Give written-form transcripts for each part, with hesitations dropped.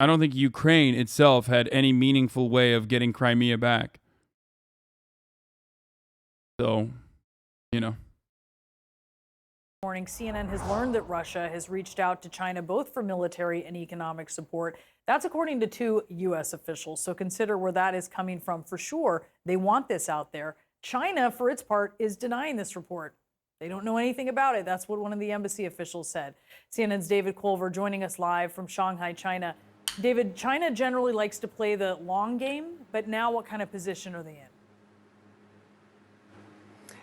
I don't think Ukraine itself had any meaningful way of getting Crimea back. So, you know. Morning, CNN has learned that Russia has reached out to China both for military and economic support. That's according to 2 U.S. officials. So consider where that is coming from. For sure, they want this out there. China, for its part, is denying this report. They don't know anything about it. That's what one of the embassy officials said. CNN's David Culver joining us live from Shanghai, China. David, China generally likes to play the long game, but now what kind of position are they in?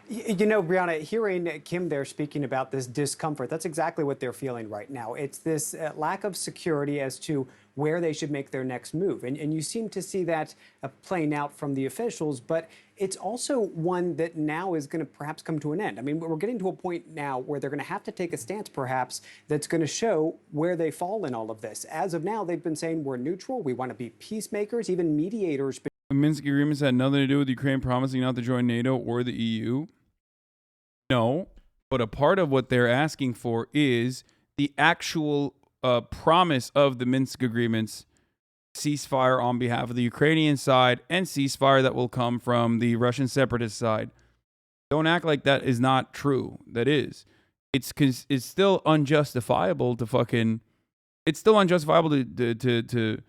You know, Brianna, hearing Kim there speaking about this discomfort, that's exactly what they're feeling right now. It's this lack of security as to where they should make their next move. And you seem to see that playing out from the officials, but it's also one that now is going to perhaps come to an end. I mean, we're getting to a point now where they're going to have to take a stance, perhaps, that's going to show where they fall in all of this. As of now, they've been saying we're neutral, we want to be peacemakers, even mediators. The Minsk agreements had nothing to do with Ukraine promising not to join NATO or the EU. No, but a part of what they're asking for is the actual promise of the Minsk agreements, ceasefire on behalf of the Ukrainian side and ceasefire that will come from the Russian separatist side. Don't act like that is not true. That is. It's still unjustifiable to fucking. It's still unjustifiable to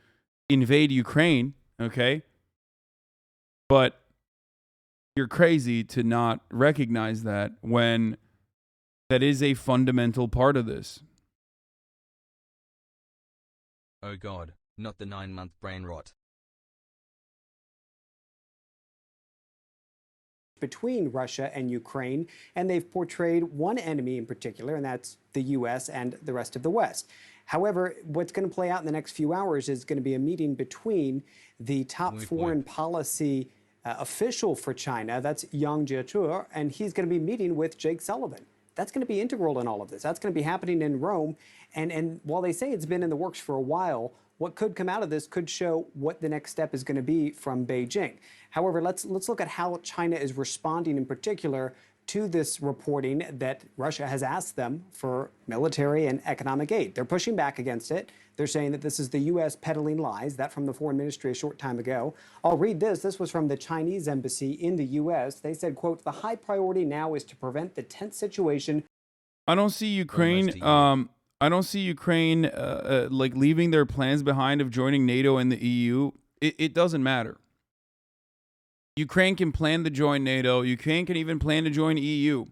invade Ukraine. Okay. But you're crazy to not recognize that when that is a fundamental part of this. Oh God, not the 9-month brain rot. Between Russia and Ukraine, and they've portrayed one enemy in particular, and that's the U.S. and the rest of the West. However, what's going to play out in the next few hours is going to be a meeting between the top foreign policy official for China, that's Yang Jiechi, and he's going to be meeting with Jake Sullivan. That's going to be integral in all of this. That's going to be happening in Rome. And while they say it's been in the works for a while, what could come out of this could show what the next step is going to be from Beijing. However, let's look at how China is responding in particular to this reporting that Russia has asked them for military and economic aid. They're pushing back against it. They're saying that this is the U.S. peddling lies. That from the foreign ministry a short time ago. I'll read this. This was from the Chinese embassy in the U.S. They said, quote, the high priority now is to prevent the tense situation. I don't see Ukraine. I don't see Ukraine like leaving their plans behind of joining NATO and the EU. It doesn't matter. Ukraine can plan to join NATO. Ukraine can even plan to join EU.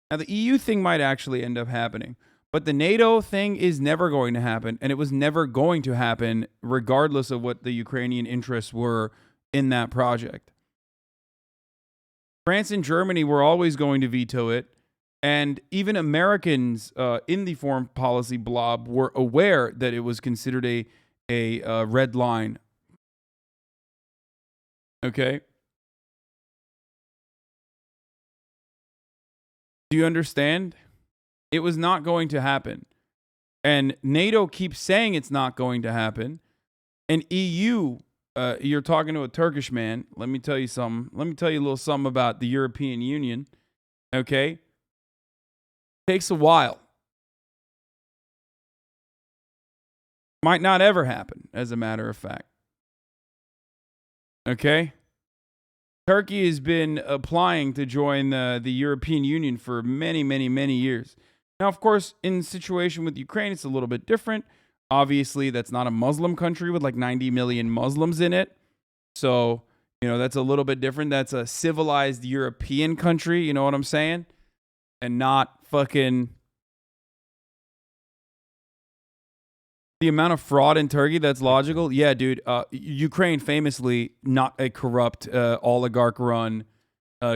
Now, the EU thing might actually end up happening, but the NATO thing is never going to happen, and it was never going to happen regardless of what the Ukrainian interests were in that project. France and Germany were always going to veto it, and even Americans in the foreign policy blob were aware that it was considered a red line. Okay? Do you understand? It was not going to happen. And NATO keeps saying it's not going to happen. And EU, you're talking to a Turkish man. Let me tell you something. Let me tell you a little something about the European Union. Okay? Takes a while. Might not ever happen, as a matter of fact. Okay? Turkey has been applying to join the European Union for many, many, many years. Now, of course, in the situation with Ukraine, it's a little bit different. Obviously, that's not a Muslim country with like 90 million Muslims in it. So, you know, that's a little bit different. That's a civilized European country, you know what I'm saying? And not fucking the amount of fraud in Turkey that's logical. Yeah, dude. Ukraine famously not a corrupt oligarch-run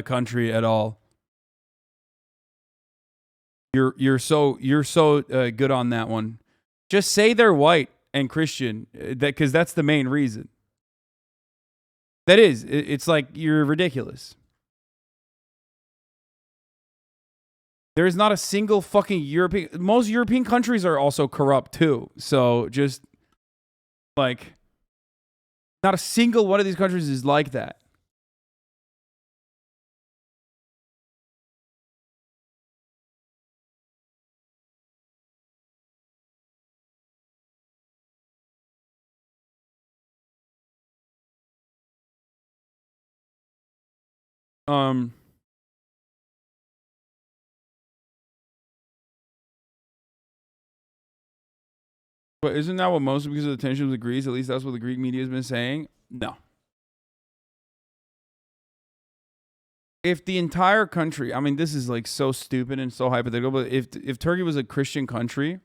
country at all. You're so good on that one. Just say they're white and Christian, because that's the main reason. That is, it's like you're ridiculous. There is not a single fucking European. Most European countries are also corrupt too. So just like, not a single one of these countries is like that. But isn't that what mostly because of the tensions with Greece? At least that's what the Greek media has been saying. No. If the entire country, I mean, this is like so stupid and so hypothetical, but if Turkey was a Christian country,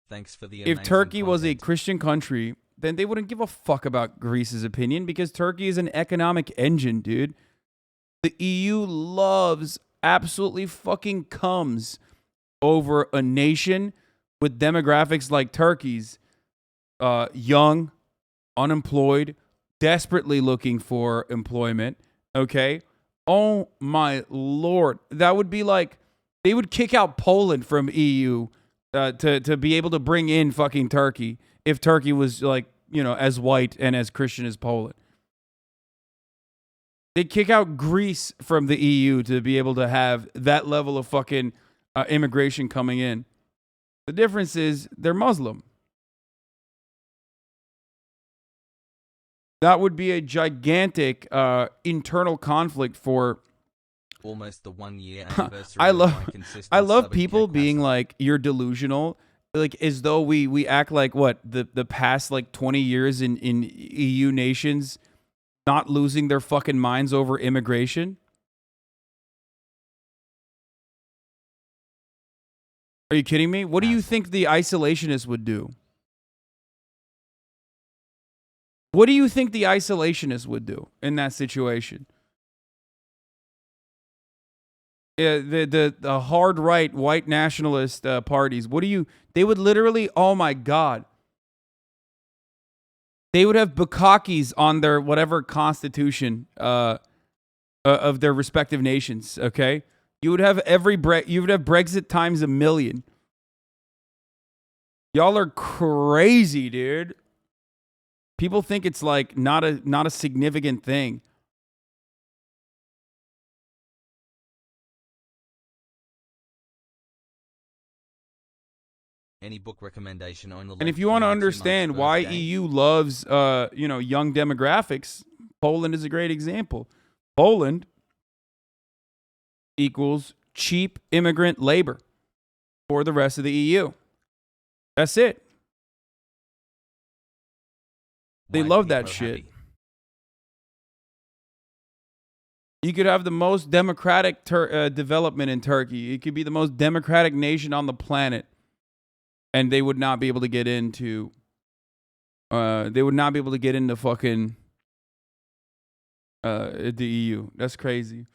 Thanks for the if amazing Turkey was a content. Christian country, then they wouldn't give a fuck about Greece's opinion because Turkey is an economic engine, dude. The EU loves, absolutely fucking comes over a nation with demographics like Turkey's, young, unemployed, desperately looking for employment. Okay. Oh my Lord. That would be like, they would kick out Poland from EU to be able to bring in fucking Turkey if Turkey was like, you know, as white and as Christian as Poland. They'd kick out Greece from the EU to be able to have that level of fucking immigration coming in. The difference is they're Muslim. That would be a gigantic internal conflict for Almost the 1 year anniversary. I of love my consistent I love stubborn people check, being Hasan. like, you're delusional. Like as though we act like what the past like 20 years in EU nations not losing their fucking minds over immigration. Are you kidding me? What do you think the isolationists would do? What do you think the isolationists would do in that situation? Yeah, the hard right white nationalist parties. What do you? They would literally. Oh my god. They would have bukakis on their whatever constitution of their respective nations. Okay, you would have you would have Brexit times a million. Y'all are crazy, dude. People think it's like not a significant thing. Any book recommendation on the left? And if you want to for my 2 months understand why birthday? EU loves young demographics, Poland is a great example. Poland equals cheap immigrant labor for the rest of the EU. That's it. They Why love that people shit. happy? You could have the most democratic development in Turkey. It could be the most democratic nation on the planet, and they would not be able to get into. They would not be able to get into fucking the EU. That's crazy.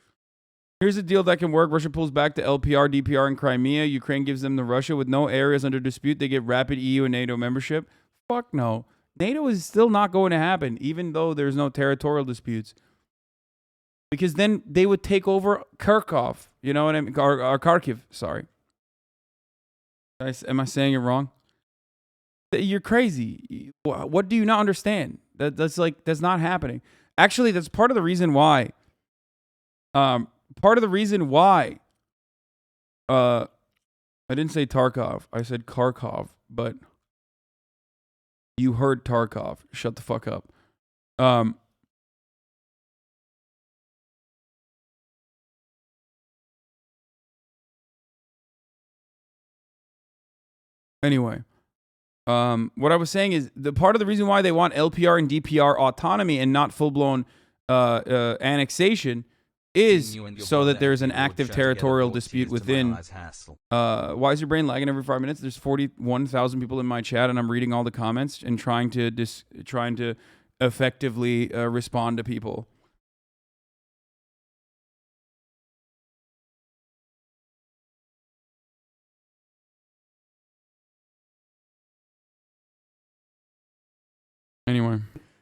Here's a deal that can work. Russia pulls back the LPR, DPR in Crimea. Ukraine gives them to Russia with no areas under dispute. They get rapid EU and NATO membership. Fuck no. NATO is still not going to happen, even though there's no territorial disputes. Because then they would take over Kharkov. You know what I mean? Or Kharkiv, sorry. Am I saying it wrong? You're crazy. What do you not understand? That's not happening. Actually, that's part of the reason why. Part of the reason why. I didn't say Tarkov. I said Kharkov, but you heard Tarkov. Shut the fuck up. Anyway, what I was saying is the part of the reason why they want LPR and DPR autonomy and not full-blown annexation is You and your so brother that there's have an people active show together territorial brought dispute tears to my within. eyes, Hassel. Why is your brain lagging every 5 minutes? There's 41,000 people in my chat, and I'm reading all the comments and trying to effectively respond to people. Anyway.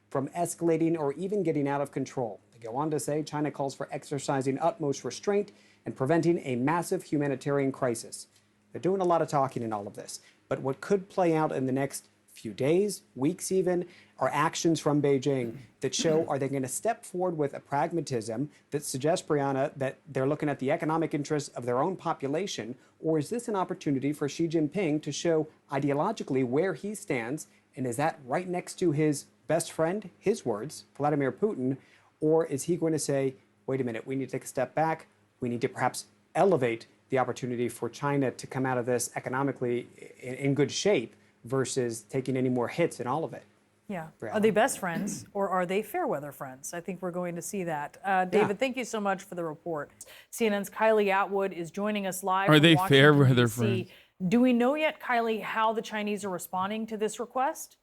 From escalating or even getting out of control. They go on to say China calls for exercising utmost restraint and preventing a massive humanitarian crisis. They're doing a lot of talking in all of this. But what could play out in the next few days, weeks even, are actions from Beijing that show, are they going to step forward with a pragmatism that suggests, Brianna, that they're looking at the economic interests of their own population? Or is this an opportunity for Xi Jinping to show ideologically where he stands? And is that right next to his best friend, his words, Vladimir Putin? Or is he going to say, wait a minute, we need to take a step back. We need to perhaps elevate the opportunity for China to come out of this economically in good shape versus taking any more hits in all of it? Yeah. Brianna. Are they best friends or are they fair weather friends? I think we're going to see that. David, thank you so much for the report. CNN's Kylie Atwood is joining us live. Are from they Washington, fair weather DC. friends? Do we know yet, Kylie, how the Chinese are responding to this request?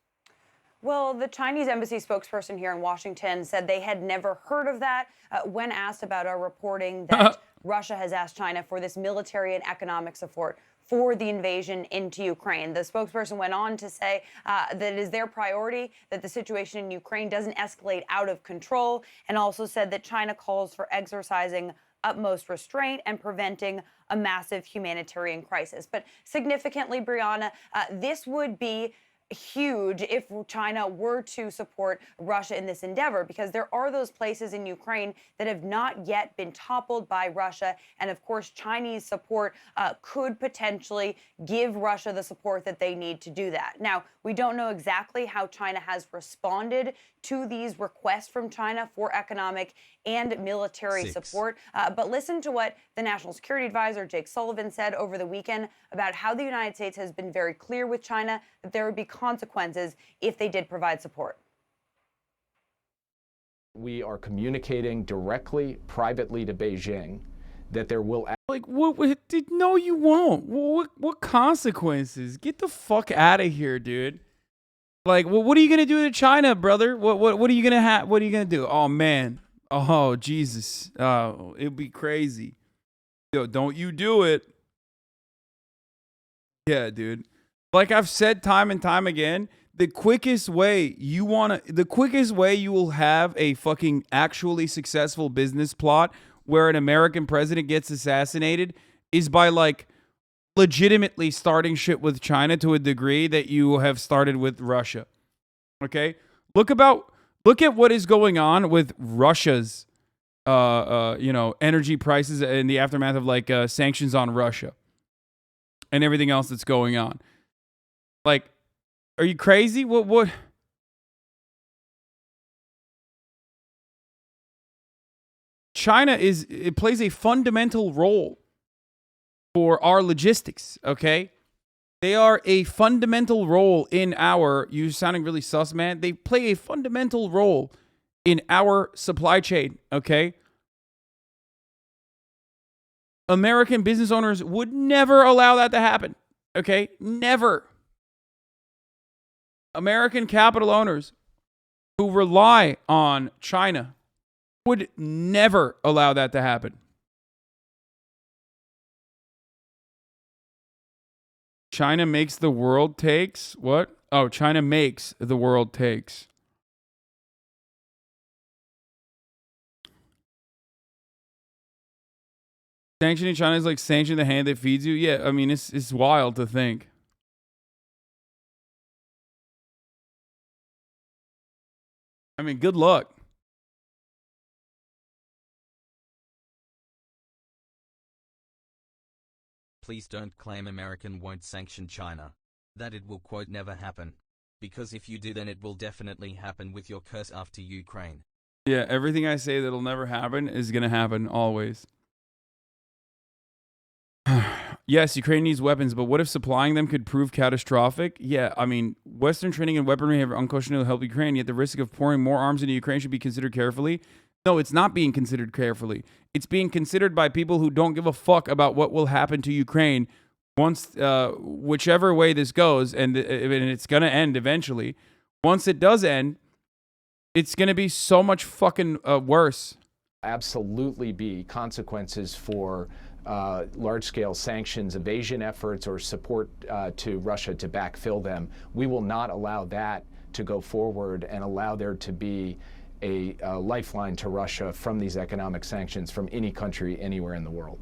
Well, the Chinese embassy spokesperson here in Washington said they had never heard of that when asked about our reporting that Russia has asked China for this military and economic support for the invasion into Ukraine. The spokesperson went on to say that it is their priority that the situation in Ukraine doesn't escalate out of control, and also said that China calls for exercising utmost restraint and preventing a massive humanitarian crisis. But significantly, Brianna, this would be huge if China were to support Russia in this endeavor, because there are those places in Ukraine that have not yet been toppled by Russia. And of course, Chinese support could potentially give Russia the support that they need to do that. Now, we don't know exactly how China has responded to these requests from China for economic and military support. But listen to what the National Security Advisor, Jake Sullivan, said over the weekend about how the United States has been very clear with China that there would be consequences if they did provide support. We are communicating directly, privately to Beijing that there will... Like, what? No, you won't. What consequences? Get the fuck out of here, dude. Like, well, what are you gonna do to China, brother? What are you gonna have? What are you gonna do? Oh man. Oh Jesus. Oh, it'd be crazy. Yo, don't you do it? Yeah, dude. Like I've said time and time again, the quickest way you will have a fucking actually successful business plot where an American president gets assassinated is by like legitimately starting shit with China to a degree that you have started with Russia. Okay? Look at what is going on with Russia's energy prices in the aftermath of like sanctions on Russia and everything else that's going on. Like, are you crazy? What? China plays a fundamental role for our logistics, okay? They are a fundamental role in you're sounding really sus, man. They play a fundamental role in our supply chain, okay? American business owners would never allow that to happen, okay? Never. American capital owners who rely on China would never allow that to happen. China makes the world takes what? Oh, China makes the world takes. Sanctioning China is like sanctioning the hand that feeds you. Yeah, I mean, it's wild to think. I mean, good luck. Please don't claim American won't sanction China. That it will quote never happen. Because if you do, then it will definitely happen with your curse after Ukraine. Yeah, everything I say that'll never happen is going to happen always. Yes, Ukraine needs weapons, but what if supplying them could prove catastrophic? Yeah, I mean, Western training and weaponry have unquestionably helped Ukraine, yet the risk of pouring more arms into Ukraine should be considered carefully. No, it's not being considered carefully. It's being considered by people who don't give a fuck about what will happen to Ukraine once, whichever way this goes, and it's going to end eventually. Once it does end, it's going to be so much fucking worse. Absolutely be consequences for large-scale sanctions, evasion efforts, or support to Russia to backfill them. We will not allow that to go forward and allow there to be a lifeline to Russia from these economic sanctions from any country anywhere in the world.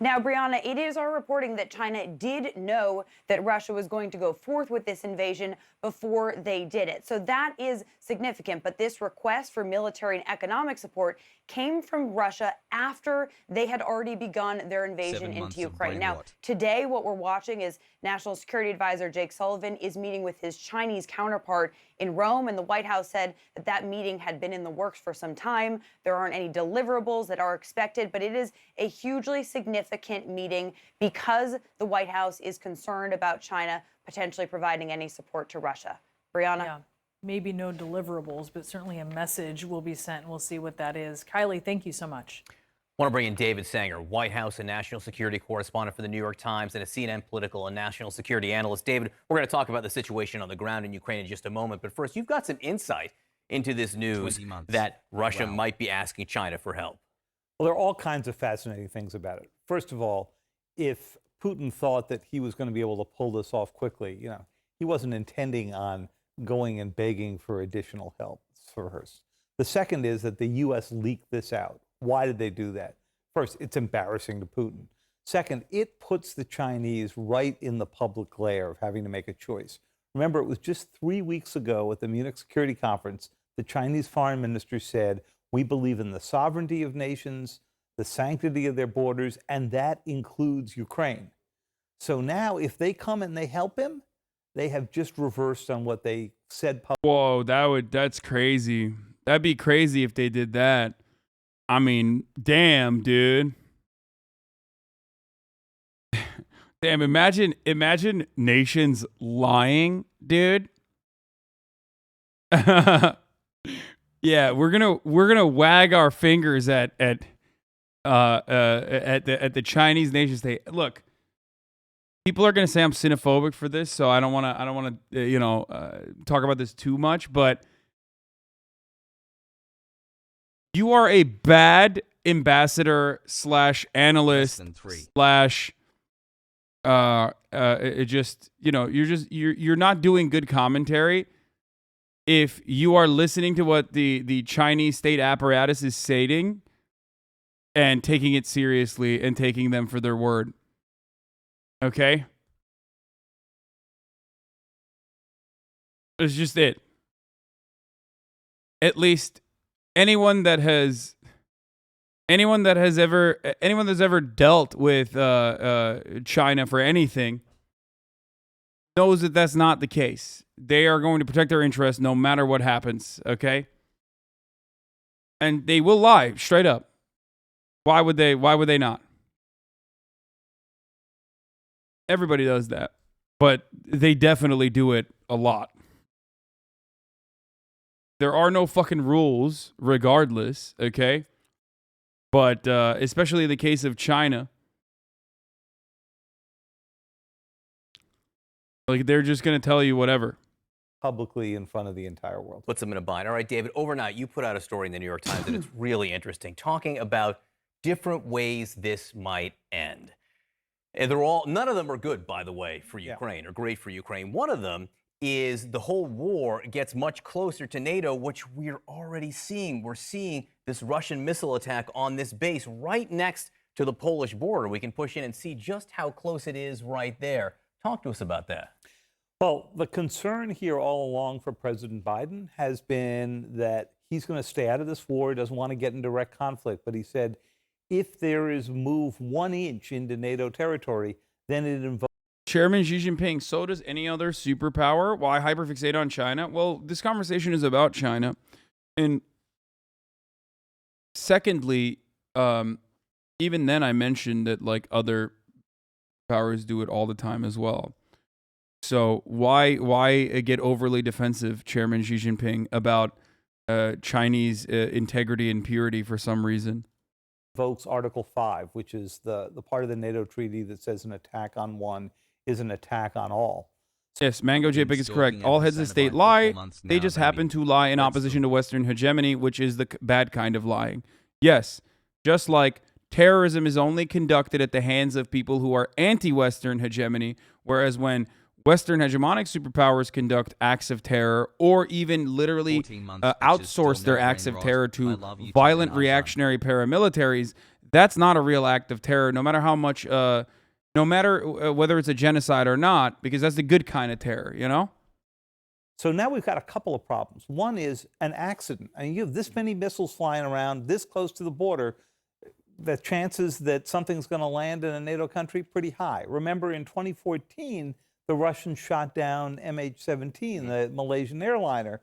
Now, Brianna, it is our reporting that China did know that Russia was going to go forth with this invasion before they did it. So that is significant. But this request for military and economic support came from Russia after they had already begun their invasion into Ukraine. Now, today, what we're watching is National Security Advisor Jake Sullivan is meeting with his Chinese counterpart in Rome, and the White House said that that meeting had been in the works for some time. There aren't any deliverables that are expected, but it is a hugely significant meeting because the White House is concerned about China potentially providing any support to Russia. Brianna? Yeah, maybe no deliverables, but certainly a message will be sent, and we'll see what that is. Kylie, thank you so much. I want to bring in David Sanger, White House and national security correspondent for the New York Times and a CNN political and national security analyst. David, we're going to talk about the situation on the ground in Ukraine in just a moment. But first, you've got some insight into this news that Russia might be asking China for help. Well, there are all kinds of fascinating things about it. First of all, if Putin thought that he was going to be able to pull this off quickly, he wasn't intending on going and begging for additional help first. The second is that the U.S. leaked this out. Why did they do that? First, it's embarrassing to Putin. Second, it puts the Chinese right in the public glare of having to make a choice. Remember, it was just 3 weeks ago at the Munich Security Conference, the Chinese foreign minister said, we believe in the sovereignty of nations, the sanctity of their borders, and that includes Ukraine. So now if they come and they help him, they have just reversed on what they said publicly. Whoa, that's crazy. That'd be crazy if they did that. I mean, damn, dude. Damn, imagine nations lying, dude. Yeah, we're gonna wag our fingers at the Chinese nation state. Look, people are gonna say I'm xenophobic for this, so I don't wanna talk about this too much, but you are a bad ambassador / analyst / you're not doing good commentary if you are listening to what the Chinese state apparatus is stating and taking it seriously and taking them for their word. Okay? It's just it. At least anyone that's ever dealt with China for anything knows that that's not the case. They are going to protect their interests no matter what happens, okay? And they will lie straight up. Why would they not? Everybody does that, but they definitely do it a lot. There are no fucking rules regardless, okay? But especially in the case of China, like they're just going to tell you whatever. Publicly in front of the entire world. Puts them in a bind. All right, David, overnight you put out a story in the New York Times and it's really interesting, talking about different ways this might end. And none of them are good, by the way, for Ukraine, or great for Ukraine. One of them is the whole war gets much closer to NATO, which we're already seeing. We're seeing this Russian missile attack on this base right next to the Polish border. We can push in and see just how close it is right there. Talk to us about that. Well, the concern here all along for President Biden has been that he's going to stay out of this war. He doesn't want to get in direct conflict. But he said, if there is move 1 inch into NATO territory, then it involves. Chairman Xi Jinping, so does any other superpower. Why hyperfixate on China? Well, this conversation is about China. And secondly, even then I mentioned that like other powers do it all the time as well. So why get overly defensive, Chairman Xi Jinping, about Chinese integrity and purity for some reason? Invokes Article 5, which is the part of the NATO treaty that says an attack on one is an attack on all. Yes, Mango JPEG is correct. All heads of state lie. They just happen to lie in opposition to Western hegemony, which is the bad kind of lying. Yes, just like terrorism is only conducted at the hands of people who are anti-Western hegemony, whereas when Western hegemonic superpowers conduct acts of terror or even literally outsource their acts of terror to violent reactionary paramilitaries, That's not a real act of terror, no matter how much, no matter whether it's a genocide or not, because that's the good kind of terror, you know? So now we've got a couple of problems. One is an accident. I mean, you have this many missiles flying around this close to the border. The chances that something's going to land in a NATO country, pretty high. Remember, in 2014, the Russians shot down MH17, the Malaysian airliner.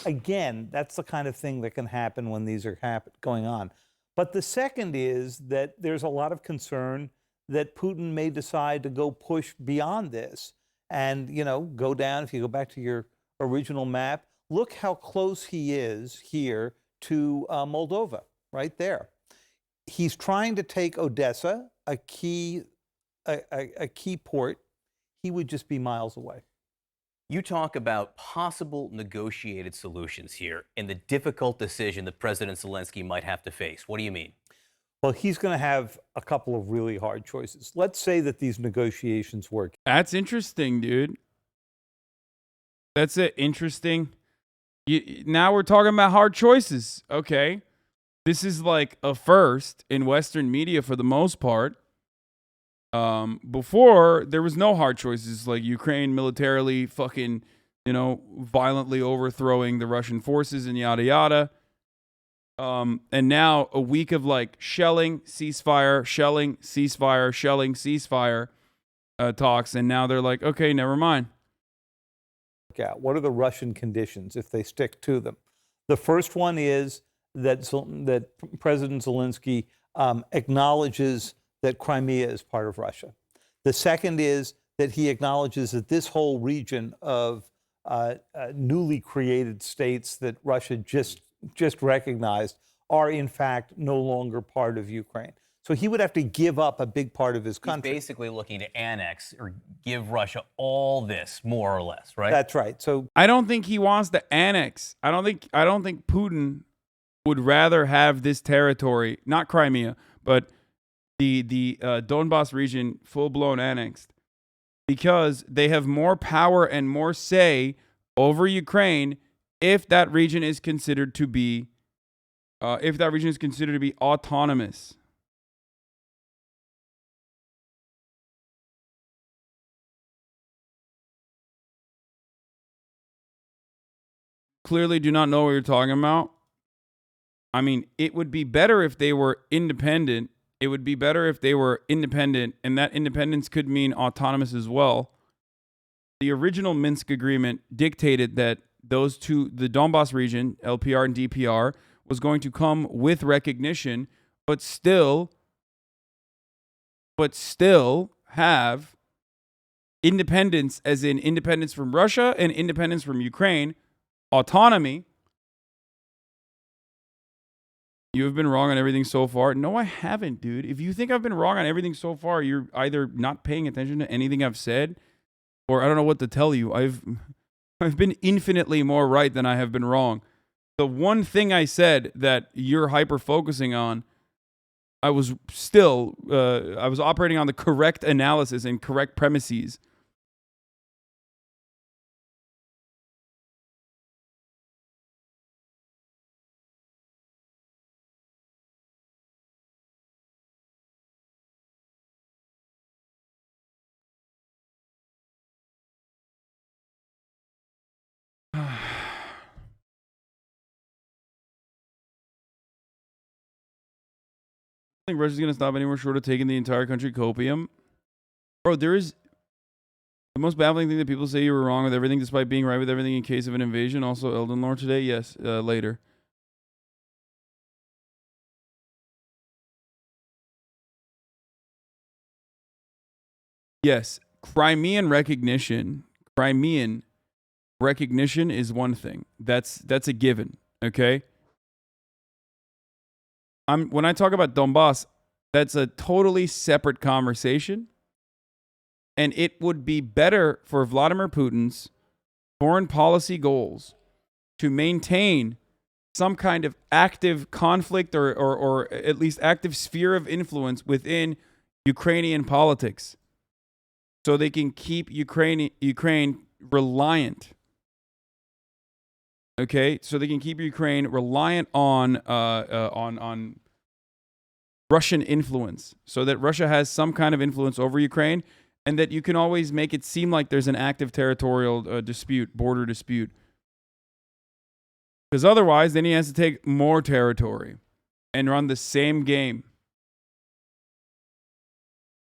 Again, that's the kind of thing that can happen when these are going on. But the second is that there's a lot of concern that Putin may decide to go push beyond this and, you know, go down. If you go back to your original map, look how close he is here to Moldova, right there. He's trying to take Odessa, a key port. He would just be miles away. You talk about possible negotiated solutions here and the difficult decision that President Zelensky might have to face. What do you mean? Well, he's going to have a couple of really hard choices. Let's say that these negotiations work. That's interesting, dude. That's it. Interesting. Now we're talking about hard choices. Okay. This is like a first in Western media for the most part. Before, there was no hard choices, like Ukraine militarily fucking, you know, violently overthrowing the Russian forces and yada yada. And now a week of like shelling, ceasefire, shelling, ceasefire, shelling, ceasefire talks. And now they're like, okay, never mind. What are the Russian conditions if they stick to them? The first one is that President Zelensky acknowledges that Crimea is part of Russia. The second is that he acknowledges that this whole region of newly created states that Russia just recognized are in fact no longer part of Ukraine. So he would have to give up a big part of his country. He's basically looking to annex or give Russia all this, more or less, right? That's right. So I don't think he wants to annex. I don't think Putin would rather have this territory, not Crimea, but the Donbas region full-blown annexed, because they have more power and more say over Ukraine if that region is considered to be autonomous. Clearly do not know what you're talking about. I mean, it would be better if they were independent. It would be better if they were independent, and that independence could mean autonomous as well. The original Minsk agreement dictated that those two, the Donbas region, LPR and DPR, was going to come with recognition, but still have independence, as in independence from Russia and independence from Ukraine, autonomy. You have been wrong on everything so far. No, I haven't, dude. If you think I've been wrong on everything so far, you're either not paying attention to anything I've said, or I don't know what to tell you. I've been infinitely more right than I have been wrong. The one thing I said that you're hyper-focusing on, I was operating on the correct analysis and correct premises. I think Russia's going to stop anywhere short of taking the entire country copium. Bro, there is the most baffling thing that people say you were wrong with everything despite being right with everything in case of an invasion. Also, Elden Lord today? Yes, later. Yes, Crimean recognition is one thing. That's a given, okay? When I talk about Donbass, that's a totally separate conversation. And it would be better for Vladimir Putin's foreign policy goals to maintain some kind of active conflict or at least active sphere of influence within Ukrainian politics, so they can keep Ukraine reliant. Okay, so they can keep Ukraine reliant on Russian influence, so that Russia has some kind of influence over Ukraine, and that you can always make it seem like there's an active territorial dispute, border dispute. Because otherwise, then he has to take more territory and run the same game.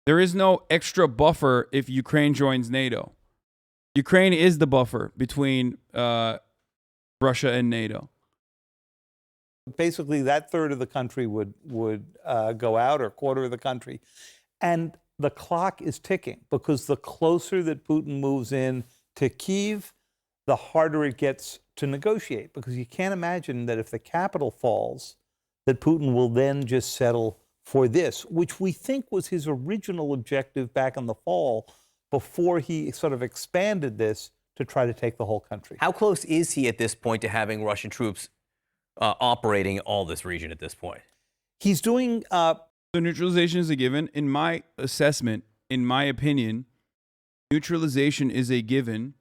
There is no extra buffer if Ukraine joins NATO. Ukraine is the buffer between Russia and NATO. Basically, that third of the country would go out, or quarter of the country. And the clock is ticking, because the closer that Putin moves in to Kyiv, the harder it gets to negotiate, because you can't imagine that if the capital falls, that Putin will then just settle for this, which we think was his original objective back in the fall, before he sort of expanded this to try to take the whole country. How close is he at this point to having Russian troops operating all this region at this point? He's doing... So neutralization is a given. In my assessment, in my opinion, neutralization is a given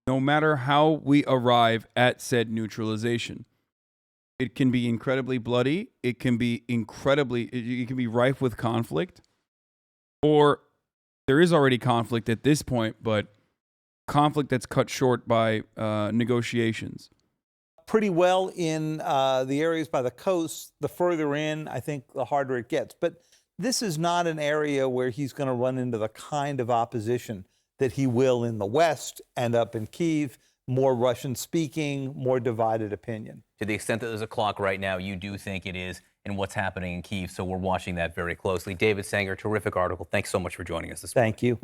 no matter how we arrive at said neutralization. It can be incredibly bloody. It can be it can be rife with conflict. Or there is already conflict at this point, but conflict that's cut short by negotiations. Pretty well in the areas by the coast. The further in, I think, the harder it gets. But this is not an area where he's going to run into the kind of opposition that he will in the West and up in Kyiv, more Russian-speaking, more divided opinion. To the extent that there's a clock right now, you do think it is in what's happening in Kyiv, so we're watching that very closely. David Sanger, terrific article. Thanks so much for joining us this morning. Thank you.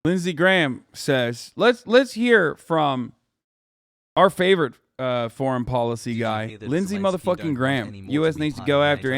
Lindsey Graham says, let's hear from our favorite foreign policy guy, Lindsey motherfucking Graham. U.S. needs to go after